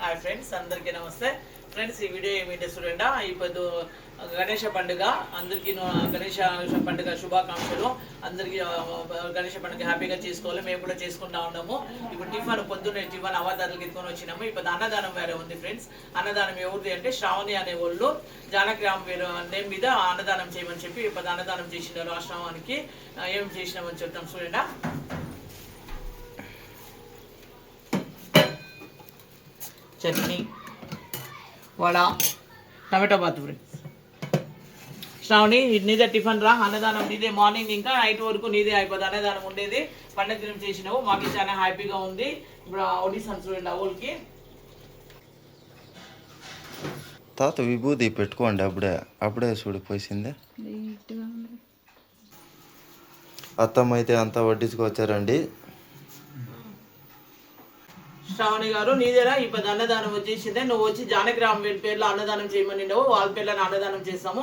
Hi friends, అందరికీ నమస్తే. Friends, ఈ వీడియో ఏమిటి స్టూడెంట్, ఇప్పుడు గణేష పండుగ అందరికీ గణేష పండుగ శుభాకాంక్షలు. అందరికీ గణేష పండుగ హ్యాపీగా చేసుకోవాలి. మేము కూడా చేసుకుంటా ఉన్నాము. ఇప్పుడు పొద్దున్నే టిఫన్ అవతారాలకు ఎత్తుకొని వచ్చినాము. ఇప్పుడు అన్నదానం వేరే ఉంది ఫ్రెండ్స్. అన్నదానం ఎవరిది అంటే శ్రావణి అనే వాళ్ళు జానకిరామ్ నేమ్ మీద అన్నదానం చేయమని చెప్పి ఇప్పుడు అన్నదానం చేసినారు. ఆ శ్రావణికి ఏం చేసినామని చెప్తాం student. Chutney, vada, tomato bath. Friends, Shravani నీదే టిఫిన్ రా. అన్నదానం నీదే, మార్నింగ్ ఇంకా నైట్ వరకు నీదే అయిపోతుంది. అన్నదానం ఉండేది పండుగ దినం చేసినావు. మాకు చాలా హ్యాపీగా ఉంది. ఇప్పుడు ఒడిశాను చూడండి అవోళ్ళకి. తాత విభూతి పెట్టుకోండి. అప్పుడే చూడిపోయిందే. అత్తమ్మ అయితే అంతా వడ్డించుకొచ్చారండి. శ్రావణి గారు నీదేరా ఇప్పుడు అన్నదానం వచ్చేసిందే. నువ్వు వచ్చి జానకిరామ్ పేర్లో అన్నదానం చేయమని వాళ్ళ పేర్లను అన్నదానం చేస్తాము.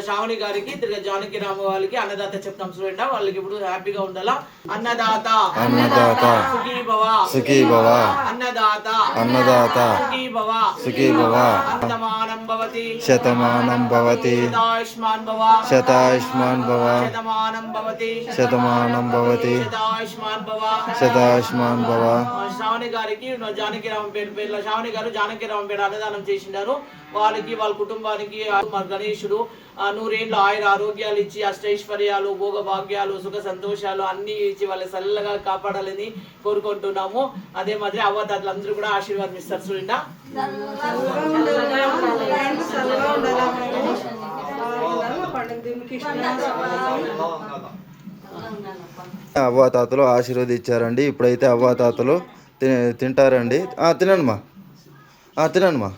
శ్రావణి గారికి తిరిగి జానకిరామ్ వాళ్ళకి అన్నదాత చెప్తాం చూడండి. వాళ్ళకి ఇప్పుడు హ్యాపీగా ఉండాలా. అన్నదాత అన్నదాత సుఖీ భవ, సుఖీ భవ. అన్నదాత అన్నదాత సుఖీ భవ, సుఖీ భవ. శతమానం భవతి, శతమానం భవతి, శతాయుష్మాన్ భవ, శతాయుష్మాన్ భవ. శతమానం భవతి, శతమానం భవతి, శతాయుష్మాన్ భవ. శతాయుష్మాన్ భవ. శ్రావణి గారికి జానకిరామ్ పేర్లో శ్రావణి గారు జానకిరామ్ పేరు అన్నదానం చేసిండారు. వాళ్ళకి వాళ్ళ కుటుంబానికి గణేశుడు నూరేళ్ళు ఆయుర ఆరోగ్యాలు ఇచ్చి అష్టైశ్వర్యాలు, భోగ భాగ్యాలు, సుఖ సంతోషాలు అన్ని ఇచ్చి వాళ్ళని చల్లగా కాపాడాలని కోరుకుంటున్నాము. అదే మాదిరి అవ్వతాతలు అందరూ కూడా ఆశీర్వాదం ఇస్తారు చూడండి. అవ్వాతాతలు ఆశీర్వదించారండి. ఇప్పుడైతే అవ్వాతాతలు తింటారండి. తినండి మా, తినండి మా.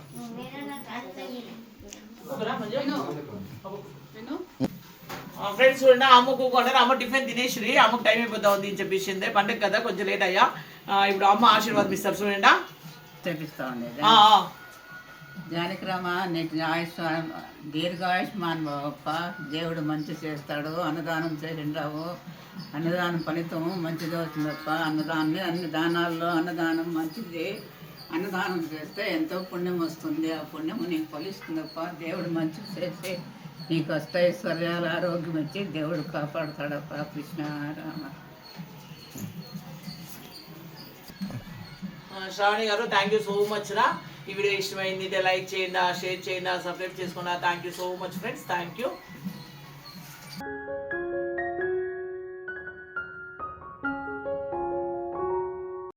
ఫ్రెండ్స్ చూడండి, అమ్మకు కొన్నారు. అమ్మ టిఫిన్ తినేసి అమ్మకు టైం అయిపోతా ఉంది అని చెప్పేసింది. పండుగ కదా కొంచెం లేట్ అయ్యా. ఇప్పుడు అమ్మ ఆశీర్వాదం ఇస్తారు చూడండి. చెప్పిస్తా ఉండేది జానకిరామ దీర్ఘాయుష్మాన్ బాబప్ప. దేవుడు మంచి చేస్తాడు. అన్నదానం చేరిండావు. అన్నదానం ఫలితం మంచిది వస్తుందప్ప. అన్ని దానాల్లో అన్నదానం మంచిది. అన్నదానం చేస్తే ఎంతో పుణ్యం వస్తుంది. ఆ పుణ్యము నీకు ఫలిస్తుందప్ప. దేవుడు మంచి చేసి నీకు అష్టైశ్వర్యాలు ఆరోగ్యం వచ్చి దేవుడు కాపాడుతాడప్ప. కృష్ణ రామ. శ్రావణి గారు థ్యాంక్ యూ సో మచ్ రా. ఈ వీడియో ఇష్టమైంది లైక్ చేయండి, షేర్ చేయండి, సబ్స్క్రైబ్ చేసుకున్నా. Thank you so much friends. Thank you.